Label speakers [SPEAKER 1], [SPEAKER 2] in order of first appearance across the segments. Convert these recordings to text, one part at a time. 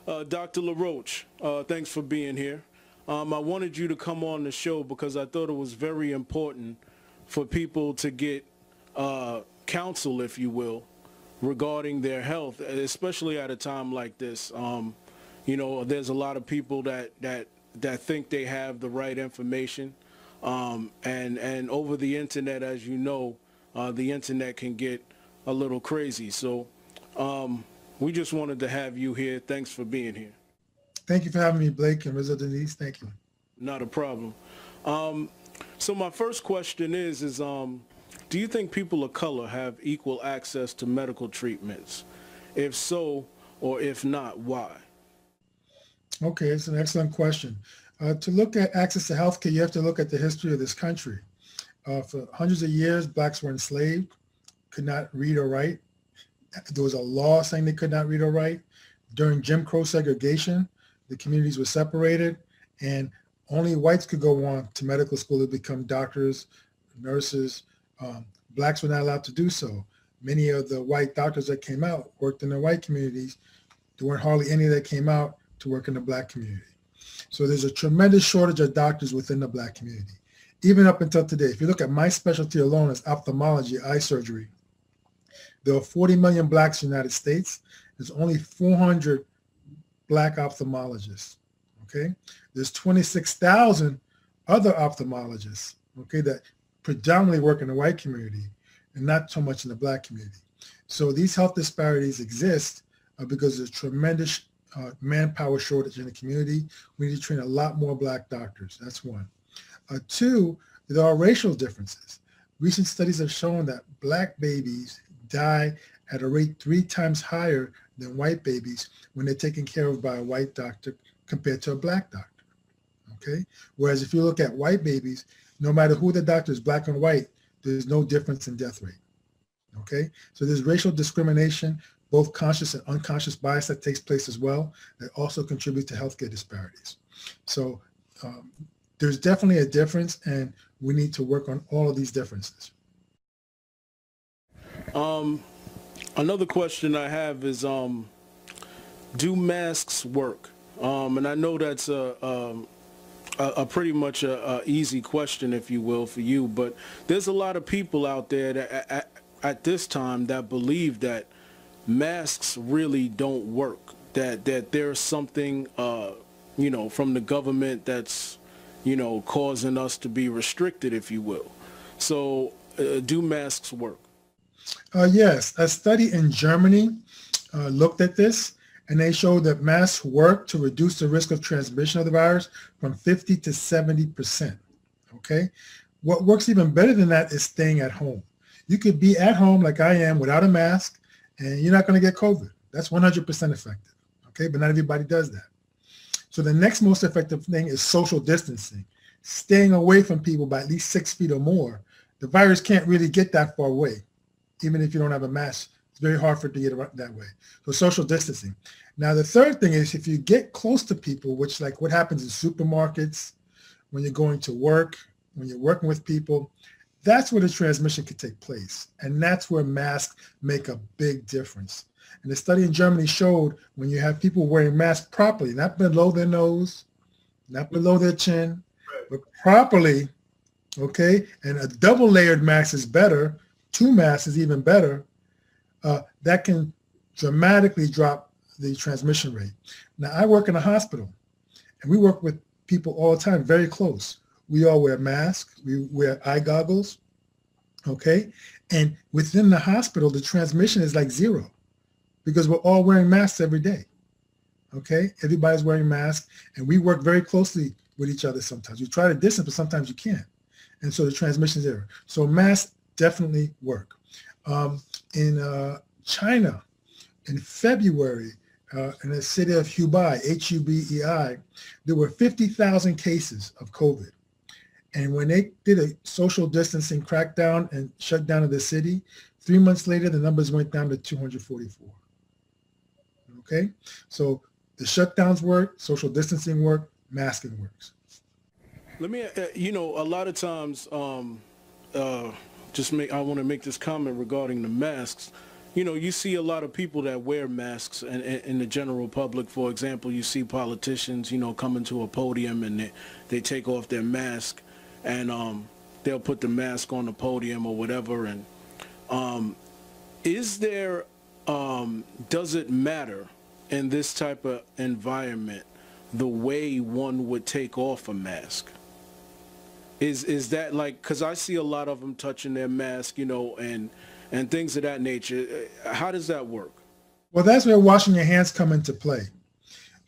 [SPEAKER 1] Dr. Laroche, thanks for being here. I wanted you to come on the show because I thought it was very important for people to get counsel, if you will, regarding their health, especially at a time like this. There's a lot of people that think they have the right information, and over the internet, as you know, the internet can get a little crazy. So we just wanted to have you here. Thanks for being here.
[SPEAKER 2] Thank you for having me, Blake and Rizzo Denise. Thank you.
[SPEAKER 1] Not a problem. So my first question is do you think people of color have equal access to medical treatments? If so, or if not, why?
[SPEAKER 2] Okay, it's an excellent question. To look at access to healthcare, you have to look at the history of this country. For hundreds of years, blacks were enslaved, could not read or write. There was a law saying they could not read or write. During Jim Crow segregation, the communities were separated, and only whites could go on to medical school to become doctors, nurses. Blacks were not allowed to do so. Many of the white doctors that came out worked in the white communities. There weren't hardly any that came out to work in the black community. So there's a tremendous shortage of doctors within the black community. Even up until today, if you look at my specialty alone as ophthalmology, eye surgery, there are 40 million blacks in the United States. There's only 400 black ophthalmologists, okay? There's 26,000 other ophthalmologists, okay, that predominantly work in the white community and not so much in the black community. So these health disparities exist because there's tremendous manpower shortage in the community. We need to train a lot more black doctors. That's one. Two, there are racial differences. Recent studies have shown that black babies die at a rate 3 times higher than white babies when they're taken care of by a white doctor compared to a black doctor, okay? Whereas if you look at white babies, no matter who the doctor is, black and white, there's no difference in death rate, okay? So there's racial discrimination, both conscious and unconscious bias that takes place as well, that also contributes to healthcare disparities. So there's definitely a difference, and we need to work on all of these differences.
[SPEAKER 1] Another question I have is, do masks work? And I know that's a pretty much a easy question, if you will, for you, but there's a lot of people out there that at this time that believe that masks really don't work, that there's something, from the government that's, causing us to be restricted, if you will. So do masks work?
[SPEAKER 2] Yes, a study in Germany looked at this, and they showed that masks work to reduce the risk of transmission of the virus from 50 to 70%, okay? What works even better than that is staying at home. You could be at home like I am without a mask, and you're not going to get COVID. That's 100% effective, okay? But not everybody does that. So the next most effective thing is social distancing, staying away from people by at least 6 feet or more. The virus can't really get that far away. Even if you don't have a mask, it's very hard for it to get that way. So social distancing. Now, the third thing is if you get close to people, which like what happens in supermarkets, when you're going to work, when you're working with people, that's where the transmission could take place. And that's where masks make a big difference. And the study in Germany showed when you have people wearing masks properly, not below their nose, not below their chin, but properly, okay, and a double layered mask is better, 2 masks is even better, that can dramatically drop the transmission rate. Now, I work in a hospital, and we work with people all the time, very close. We all wear masks, we wear eye goggles, okay? And within the hospital, the transmission is like 0 because we're all wearing masks every day, okay? Everybody's wearing masks, and we work very closely with each other sometimes. We try to distance, but sometimes you can't. And so the transmission is 0. So masks definitely work. In China, in February, in the city of Hubei, Hubei, there were 50,000 cases of COVID. And when they did a social distancing crackdown and shut down of the city, 3 months later, the numbers went down to 244. Okay? So the shutdowns work, social distancing work, masking works.
[SPEAKER 1] Let me, a lot of times, I want to make this comment regarding the masks. you know, you see a lot of people that wear masks in the general public. For example, you see politicians, you know, coming to a podium and they take off their mask and they'll put the mask on the podium or whatever. And is there, does it matter in this type of environment the way one would take off a mask? Is that like, because I see a lot of them touching their mask, you know, and things of that nature. How does that work?
[SPEAKER 2] Well, that's where washing your hands come into play.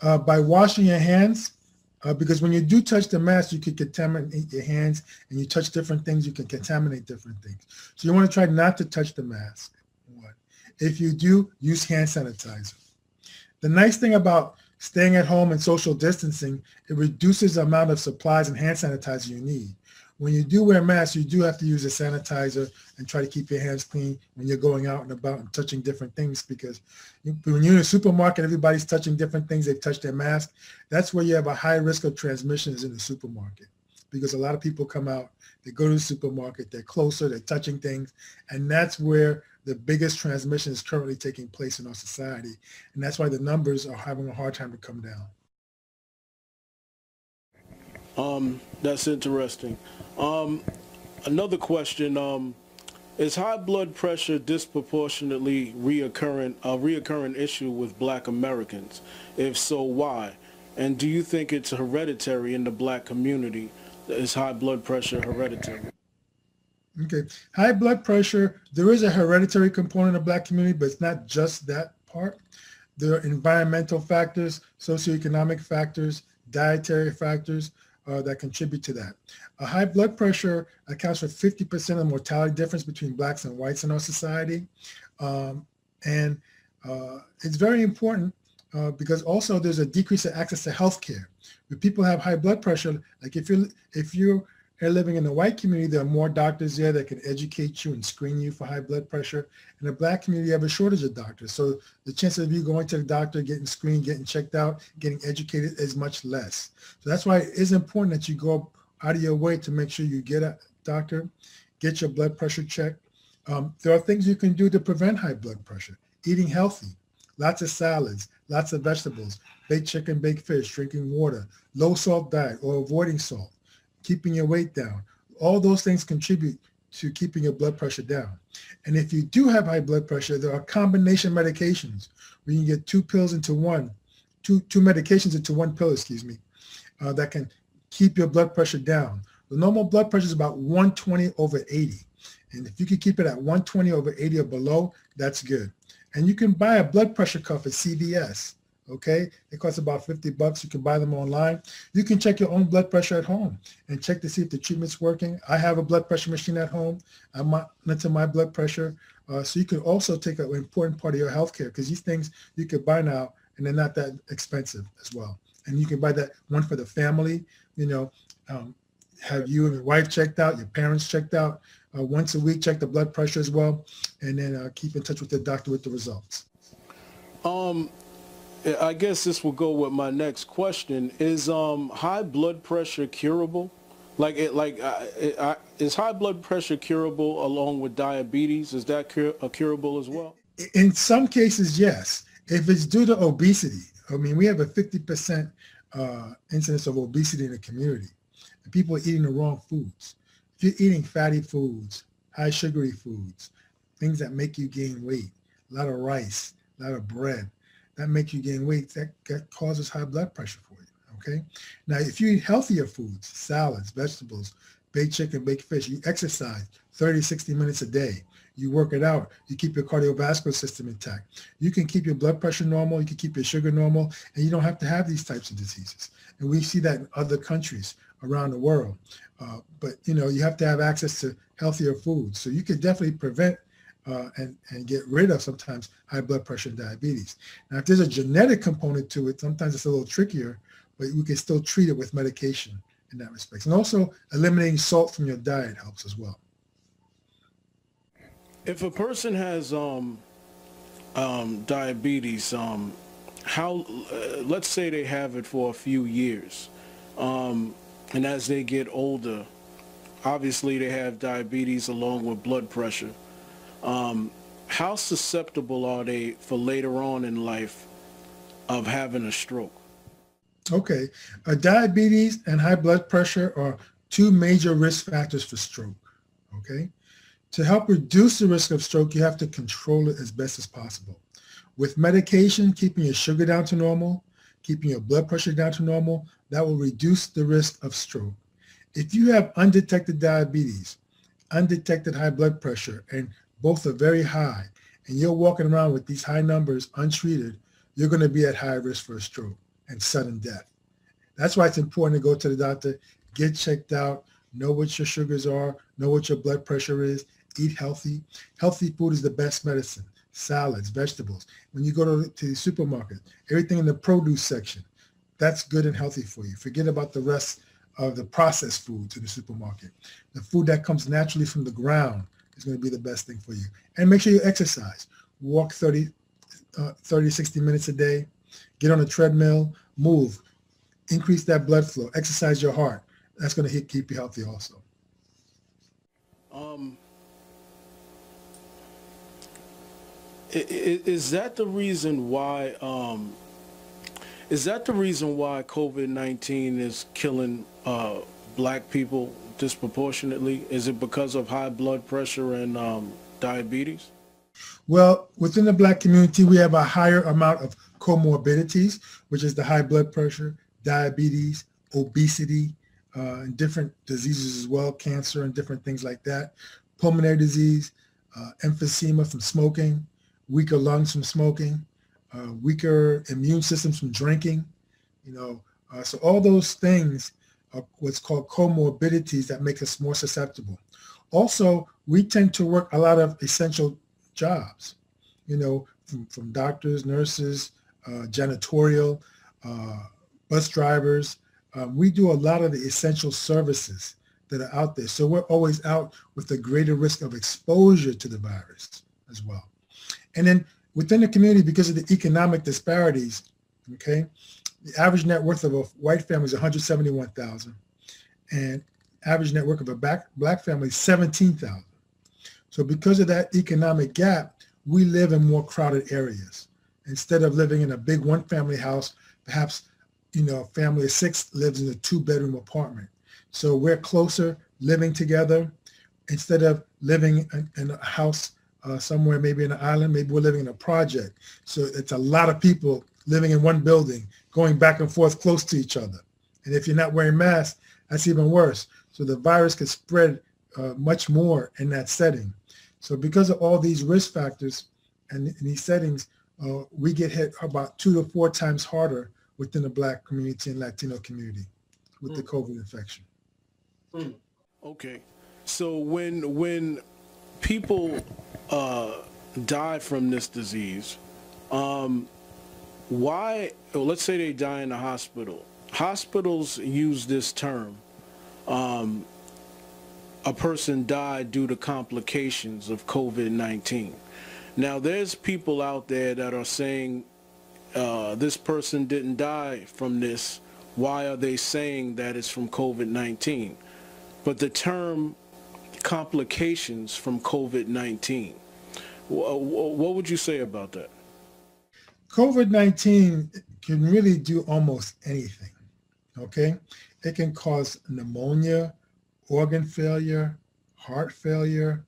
[SPEAKER 2] By washing your hands, because when you do touch the mask, you can contaminate your hands, and you touch different things, you can contaminate different things. So you want to try not to touch the mask. If you do, use hand sanitizer. The nice thing about staying at home and social distancing, it reduces the amount of supplies and hand sanitizer you need. When you do wear masks, you do have to use a sanitizer and try to keep your hands clean when you're going out and about and touching different things, because when you're in a supermarket, everybody's touching different things. They've touched their mask. That's where you have a high risk of transmission is in the supermarket, because a lot of people come out, they go to the supermarket, they're closer, they're touching things, and that's where the biggest transmission is currently taking place in our society. And that's why the numbers are having a hard time to come down.
[SPEAKER 1] That's interesting. Another question, is high blood pressure disproportionately a reoccurring issue with Black Americans? If so, why? And do you think it's hereditary in the Black community? Is high blood pressure hereditary?
[SPEAKER 2] Okay, high blood pressure, there is a hereditary component of Black community, but it's not just that part. There are environmental factors, socioeconomic factors, dietary factors that contribute to that. High blood pressure accounts for 50% of the mortality difference between Blacks and whites in our society. And it's very important because also there's a decrease in access to health care. When people have high blood pressure, like if you're living in the white community, there are more doctors there that can educate you and screen you for high blood pressure. In the Black community, you have a shortage of doctors. So the chances of you going to the doctor, getting screened, getting checked out, getting educated is much less. So that's why it is important that you go out of your way to make sure you get a doctor, get your blood pressure checked. There are things you can do to prevent high blood pressure. Eating healthy, lots of salads, lots of vegetables, baked chicken, baked fish, drinking water, low salt diet or avoiding salt, keeping your weight down. All those things contribute to keeping your blood pressure down. And if you do have high blood pressure, there are combination medications where you can get two medications into one pill, that can keep your blood pressure down. The normal blood pressure is about 120/80. And if you can keep it at 120/80 or below, that's good. And you can buy a blood pressure cuff at CVS. Okay, it costs about $50. You can buy them online. You can check your own blood pressure at home and check to see if the treatment's working. I have a blood pressure machine at home. I monitor my blood pressure. So you can also take an important part of your healthcare, because these things you could buy now and they're not that expensive as well. And you can buy that one for the family, have you and your wife checked out, your parents checked out. Once a week, check the blood pressure as well. And then keep in touch with the doctor with the results.
[SPEAKER 1] I guess this will go with my next question. Is high blood pressure curable? Is high blood pressure curable along with diabetes? Is that curable as well?
[SPEAKER 2] In some cases, yes. If it's due to obesity, I mean, we have a 50% incidence of obesity in the community. And people are eating the wrong foods. If you're eating fatty foods, high sugary foods, things that make you gain weight, a lot of rice, a lot of bread, that makes you gain weight, that causes high blood pressure for you, okay? Now, if you eat healthier foods, salads, vegetables, baked chicken, baked fish, you exercise 30, 60 minutes a day, you work it out, you keep your cardiovascular system intact, you can keep your blood pressure normal, you can keep your sugar normal, and you don't have to have these types of diseases. And we see that in other countries around the world. But, you have to have access to healthier foods. So you could definitely prevent and get rid of sometimes high blood pressure and diabetes. Now, if there's a genetic component to it, sometimes it's a little trickier, but we can still treat it with medication in that respect. And also eliminating salt from your diet helps as well.
[SPEAKER 1] If a person has diabetes, let's say they have it for a few years, and as they get older, obviously they have diabetes along with blood pressure. how susceptible are they for later on in life of having a stroke?
[SPEAKER 2] Okay. Diabetes and high blood pressure are two major risk factors for stroke. Okay. To help reduce the risk of stroke, you have to control it as best as possible. With medication, keeping your sugar down to normal, keeping your blood pressure down to normal, that will reduce the risk of stroke. If you have undetected diabetes, undetected high blood pressure, and both are very high, and you're walking around with these high numbers untreated, you're going to be at high risk for a stroke and sudden death. That's why it's important to go to the doctor, get checked out, know what your sugars are, know what your blood pressure is, eat healthy. Healthy food is the best medicine. Salads, vegetables. When you go to the supermarket, everything in the produce section, that's good and healthy for you. Forget about the rest of the processed foods in the supermarket. The food that comes naturally from the ground is going to be the best thing for you. And make sure you exercise. Walk 30, 60 minutes a day. Get on a treadmill. Move. Increase that blood flow. Exercise your heart. That's going to keep you healthy also.
[SPEAKER 1] Is that the reason why? Is that the reason why COVID-19 is killing black people disproportionately? Is it because of high blood pressure and diabetes?
[SPEAKER 2] Well, within the black community, we have a higher amount of comorbidities, which is the high blood pressure, diabetes, obesity, and different diseases as well, cancer and different things like that, pulmonary disease, emphysema from smoking, weaker lungs from smoking, weaker immune systems from drinking, so all those things are what's called comorbidities that make us more susceptible. Also, we tend to work a lot of essential jobs, from doctors, nurses, janitorial, bus drivers. We do a lot of the essential services that are out there. So we're always out with a greater risk of exposure to the virus as well. And then within the community, because of the economic disparities, okay, the average net worth of a white family is $171,000, and average net worth of a black family is $17,000. So because of that economic gap, we live in more crowded areas. Instead of living in a big one-family house, perhaps a family of 6 lives in a 2-bedroom apartment. So we're closer living together. Instead of living in a house somewhere, maybe in an island, maybe we're living in a project. So it's a lot of people living in one building, going back and forth close to each other. And if you're not wearing masks, that's even worse. So the virus could spread much more in that setting. So because of all these risk factors and in these settings, we get hit about 2 to 4 times harder within the black community and Latino community with the COVID infection.
[SPEAKER 1] Okay. So when people die from this disease, let's say they die in the hospital. Hospitals use this term, a person died due to complications of COVID-19. Now, there's people out there that are saying this person didn't die from this. Why are they saying that it's from COVID-19? But the term complications from COVID-19, what would you say about that?
[SPEAKER 2] COVID-19 can really do almost anything, okay? It can cause pneumonia, organ failure, heart failure,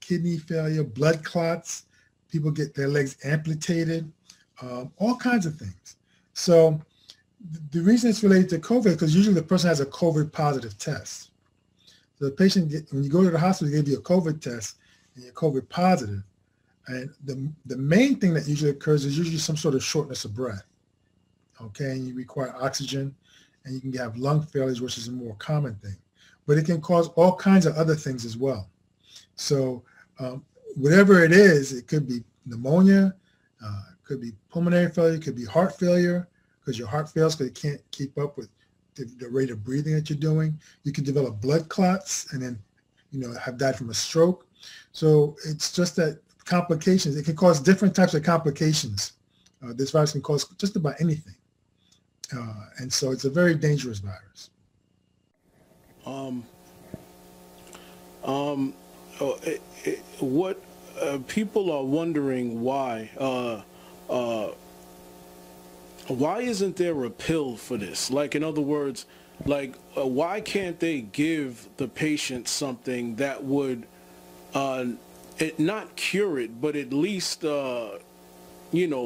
[SPEAKER 2] kidney failure, blood clots. People get their legs amputated, all kinds of things. So the reason it's related to COVID, because usually the person has a COVID positive test. So the patient, when you go to the hospital, they give you a COVID test and you're COVID positive. And the main thing that usually occurs is usually some sort of shortness of breath, okay? And you require oxygen, and you can have lung failures, which is a more common thing. But it can cause all kinds of other things as well. So whatever it is, it could be pneumonia, it could be pulmonary failure, it could be heart failure, because your heart fails because it can't keep up with the rate of breathing that you're doing. You can develop blood clots and then, have died from a stroke. So it's just that complications, it can cause different types of complications. This virus can cause just about anything. And so it's a very dangerous virus.
[SPEAKER 1] people are wondering why isn't there a pill for this? Like, in other words, like, why can't they give the patient something that would not cure it, but at least,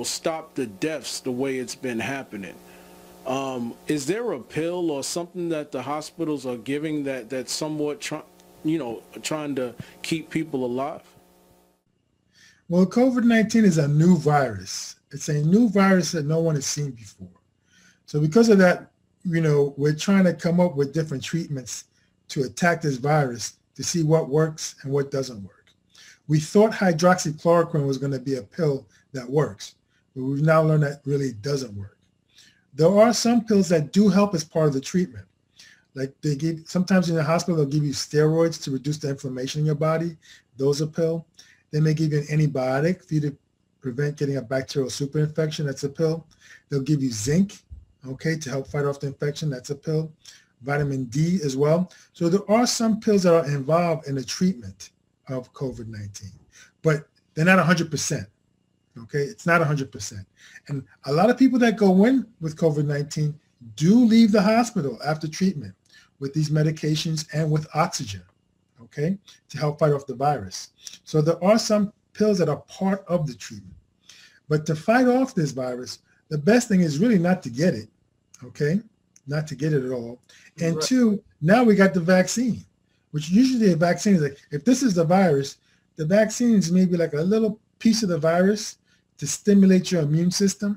[SPEAKER 1] stop the deaths the way it's been happening? Is there a pill or something that the hospitals are giving that's somewhat trying to keep people alive?
[SPEAKER 2] Well, COVID-19 is a new virus. It's a new virus that no one has seen before. So because of that, we're trying to come up with different treatments to attack this virus to see what works and what doesn't work. We thought hydroxychloroquine was going to be a pill that works, but we've now learned that really doesn't work. There are some pills that do help as part of the treatment. Like sometimes in the hospital, they'll give you steroids to reduce the inflammation in your body. Those are a pill. They may give you an antibiotic for you to prevent getting a bacterial superinfection. That's a pill. They'll give you zinc, okay, to help fight off the infection. That's a pill. Vitamin D as well. So there are some pills that are involved in the treatment of COVID-19, but they're not 100%. Okay, it's not 100%. And a lot of people that go in with COVID-19 do leave the hospital after treatment with these medications and with oxygen, okay, to help fight off the virus. So there are some pills that are part of the treatment. But to fight off this virus, the best thing is really not to get it, okay, not to get it at all. And right. Two, now we got the vaccine, which usually a vaccine is like, if this is the virus, the vaccine is maybe like a little piece of the virus to stimulate your immune system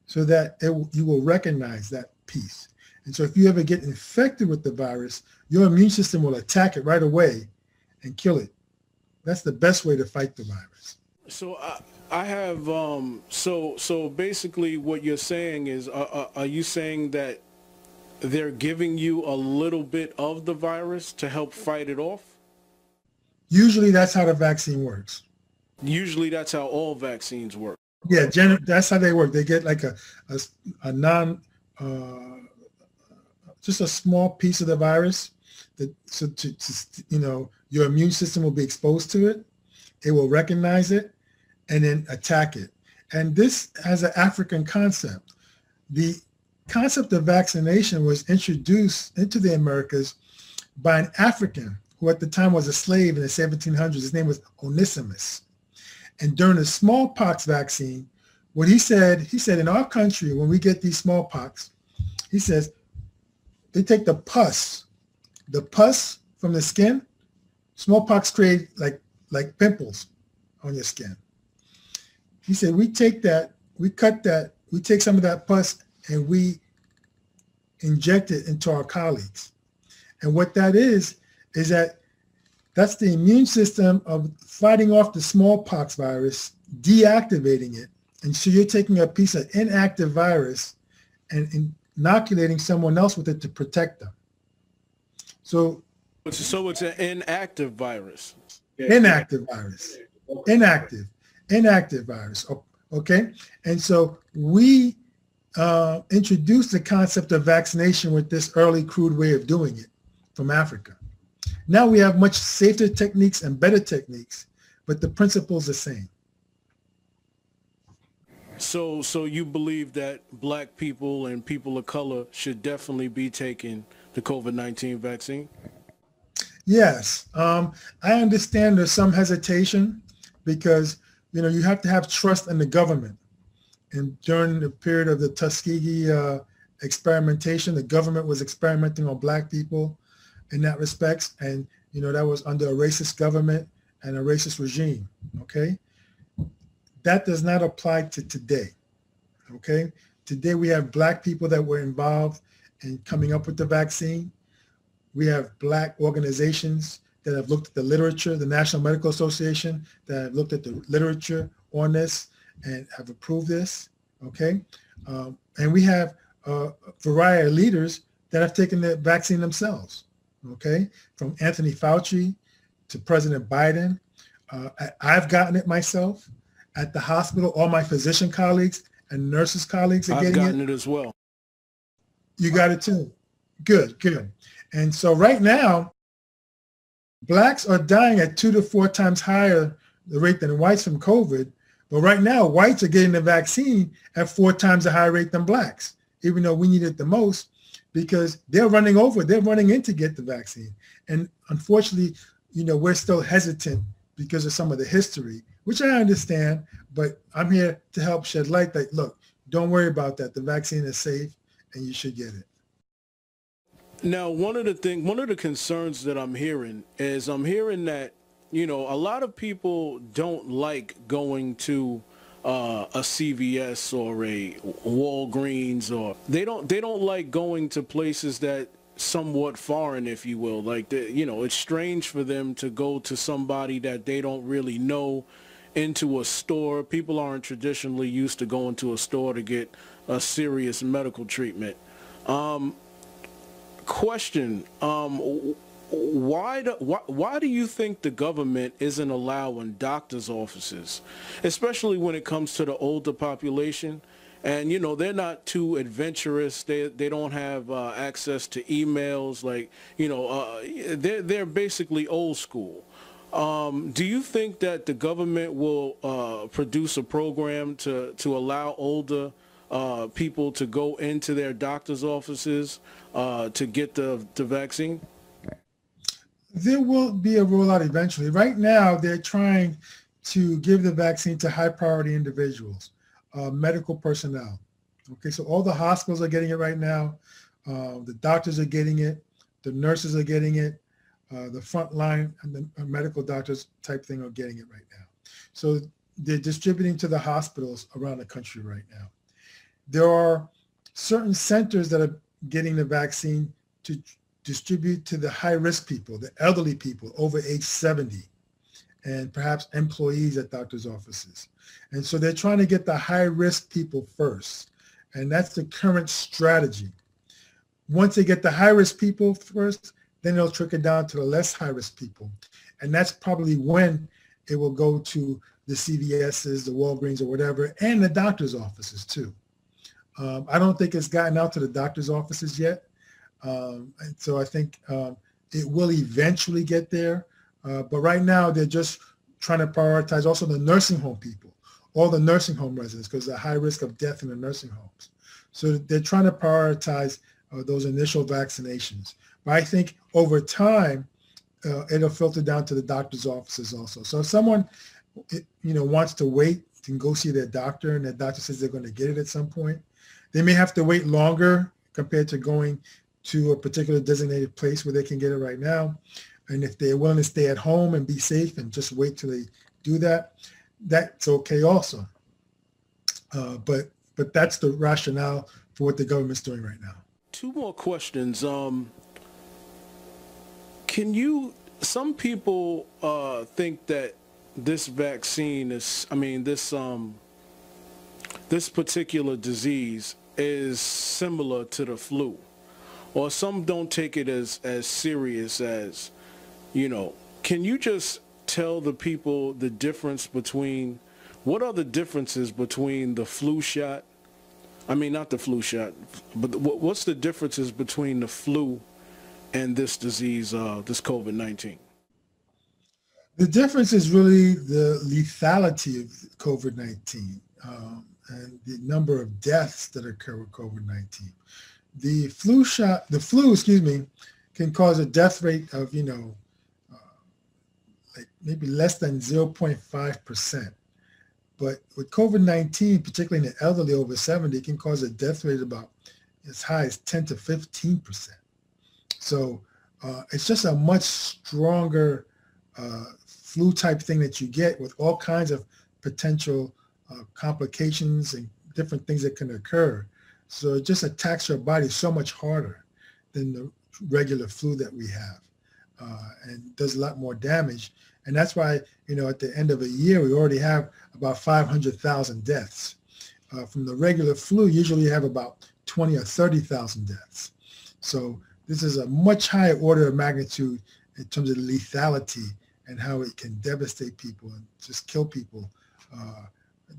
[SPEAKER 2] so that you will recognize that piece. And so if you ever get infected with the virus, your immune system will attack it right away and kill it. That's the best way to fight the virus.
[SPEAKER 1] So I have, so basically what you're saying is, are you saying that they're giving you a little bit of the virus to help fight it off?
[SPEAKER 2] Usually that's how the vaccine works.
[SPEAKER 1] Usually that's how all vaccines work.
[SPEAKER 2] Yeah, that's how they work. They get like a just a small piece of the virus that your immune system will be exposed to it. It will recognize it and then attack it. And this has an African concept. The concept of vaccination was introduced into the Americas by an African who at the time was a slave in the 1700s. His name was Onesimus. And during the smallpox vaccine, what he said in our country, when we get these smallpox, he says, they take the pus from the skin. Smallpox create like pimples on your skin. He said, we take that, we cut that, we take some of that pus and we inject it into our colleagues. And what that is that's the immune system of fighting off the smallpox virus, deactivating it. And so you're taking a piece of inactive virus and inoculating someone else with it to protect them. So
[SPEAKER 1] it's an inactive virus.
[SPEAKER 2] Inactive virus. Inactive virus. Okay. And so we introduced the concept of vaccination with this early crude way of doing it from Africa. Now we have much safer techniques and better techniques, but the principle is the same.
[SPEAKER 1] So you believe that black people and people of color should definitely be taking the COVID-19 vaccine?
[SPEAKER 2] Yes. I understand there's some hesitation because, you have to have trust in the government. And during the period of the Tuskegee experimentation, the government was experimenting on black people in that respect. And, that was under a racist government and a racist regime. Okay. That does not apply to today. Okay. Today we have black people that were involved in coming up with the vaccine. We have black organizations that have looked at the literature, the National Medical Association that have looked at the literature on this and have approved this. Okay. And we have a variety of leaders that have taken the vaccine themselves. Okay. From Anthony Fauci to President Biden. I've gotten it myself at the hospital. All my physician colleagues and nurses colleagues are getting it.
[SPEAKER 1] I've gotten it as well.
[SPEAKER 2] You got it too. Good. And so right now, blacks are dying at 2 to 4 times higher the rate than whites from COVID. But right now, whites are getting the vaccine at 4 times the high rate than blacks, even though we need it the most, because they're running in to get the vaccine. And unfortunately, we're still hesitant because of some of the history, which I understand, but I'm here to help shed light that, look, don't worry about that. The vaccine is safe and you should get it.
[SPEAKER 1] Now, one of the concerns that I'm hearing that, a lot of people don't like going to a CVS or a Walgreens, or they don't like going to places that somewhat foreign, if you will. Like, it's strange for them to go to somebody that they don't really know, into a store. People aren't traditionally used to going to a store to get a serious medical treatment. Question, why do you think the government isn't allowing doctors' offices, especially when it comes to the older population? And, they're not too adventurous. They don't have access to emails. Like, they're basically old school. Do you think that the government will produce a program to allow older people to go into their doctor's offices to get the vaccine?
[SPEAKER 2] There will be a rollout eventually. Right now, they're trying to give the vaccine to high priority individuals, medical personnel. Okay, so all the hospitals are getting it right now. The doctors are getting it. The nurses are getting it. The frontline and the medical doctors type thing are getting it right now. So they're distributing to the hospitals around the country right now. There are certain centers that are getting the vaccine to distribute to the high-risk people, the elderly people over age 70, and perhaps employees at doctors' offices. And so they're trying to get the high-risk people first. And that's the current strategy. Once they get the high-risk people first, then it'll trickle down to the less high-risk people. And that's probably when it will go to the CVSs, the Walgreens or whatever, and the doctor's offices too. I don't think it's gotten out to the doctor's offices yet. And so I think it will eventually get there. But right now, they're just trying to prioritize also the nursing home people, all the nursing home residents, because the high risk of death in the nursing homes. So they're trying to prioritize those initial vaccinations. But I think over time, it'll filter down to the doctor's offices also. So if someone, wants to wait and go see their doctor, and their doctor says they're going to get it at some point, they may have to wait longer compared to going to a particular designated place where they can get it right now. And if they're willing to stay at home and be safe and just wait till they do that, that's okay also. But that's the rationale for what the government's doing right now.
[SPEAKER 1] 2 more questions. Some people think that this vaccine this particular disease is similar to the flu, or some don't take it as serious as, can you just tell the people the difference between, what are the differences between the flu shot? I mean, not the flu shot, but what's the differences between the flu and this disease, this COVID-19?
[SPEAKER 2] The difference is really the lethality of COVID-19 and the number of deaths that occur with COVID-19. The flu, can cause a death rate of, like maybe less than 0.5%. But with COVID-19, particularly in the elderly over 70, it can cause a death rate about as high as 10 to 15%. So it's just a much stronger flu type thing that you get with all kinds of potential complications and different things that can occur. So it just attacks your body so much harder than the regular flu that we have, and does a lot more damage. And that's why, at the end of a year, we already have about 500,000 deaths. From the regular flu, usually you have about 20 or 30,000 deaths. So this is a much higher order of magnitude in terms of the lethality and how it can devastate people and just kill people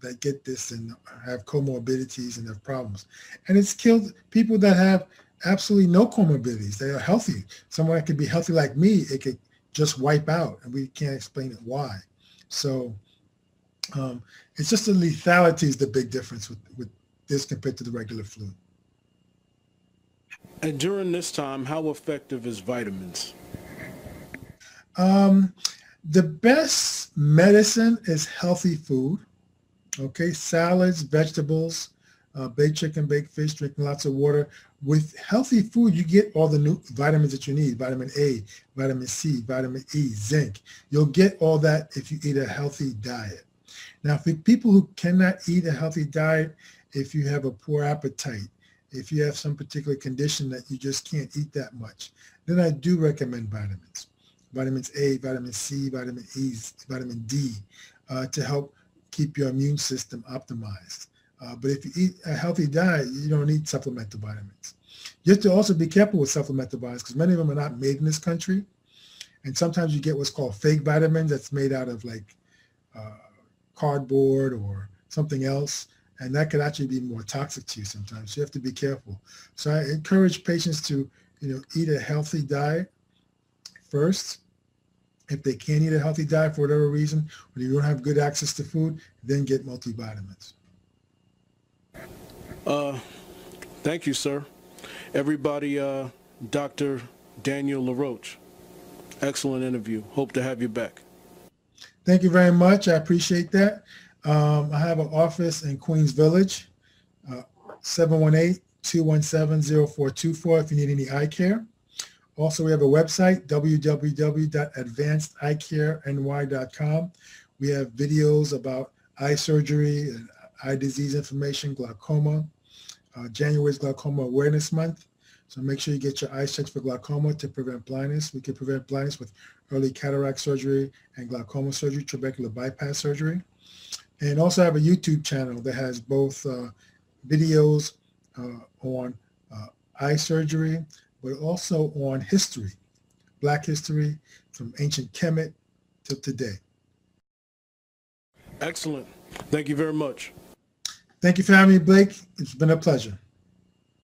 [SPEAKER 2] that get this and have comorbidities and have problems. And it's killed people that have absolutely no comorbidities. They are healthy. Someone that could be healthy like me, it could just wipe out, and we can't explain it why. So it's just the lethality is the big difference with this compared to the regular flu.
[SPEAKER 1] And during this time, how effective is vitamins?
[SPEAKER 2] The best medicine is healthy food. Okay, salads, vegetables, baked chicken, baked fish, drinking lots of water. With healthy food, you get all the new vitamins that you need: vitamin A, vitamin C, vitamin E, zinc. You'll get all that if you eat a healthy diet. Now, for people who cannot eat a healthy diet, if you have a poor appetite, if you have some particular condition that you just can't eat that much, then I do recommend vitamins. Vitamins A, vitamin C, vitamin E, vitamin D, to help keep your immune system optimized. But if you eat a healthy diet, you don't need supplemental vitamins. You have to also be careful with supplemental vitamins because many of them are not made in this country. And sometimes you get what's called fake vitamins that's made out of like cardboard or something else. And that could actually be more toxic to you sometimes. So you have to be careful. So I encourage patients to, eat a healthy diet first. If they can't eat a healthy diet for whatever reason, or you don't have good access to food, then get multivitamins.
[SPEAKER 1] Thank you, sir. Everybody, Dr. Daniel Laroche. Excellent interview. Hope to have you back.
[SPEAKER 2] Thank you very much. I appreciate that. I have an office in Queens Village, 718-217-0424 if you need any eye care. Also, we have a website, www.advancedeyecareny.com. We have videos about eye surgery and eye disease information, glaucoma. January is Glaucoma Awareness Month. So make sure you get your eyes checked for glaucoma to prevent blindness. We can prevent blindness with early cataract surgery and glaucoma surgery, trabecular bypass surgery. And also have a YouTube channel that has both videos on eye surgery, but also on history, Black history from ancient Kemet till today.
[SPEAKER 1] Excellent. Thank you very much.
[SPEAKER 2] Thank you for having me, Blake. It's been a pleasure.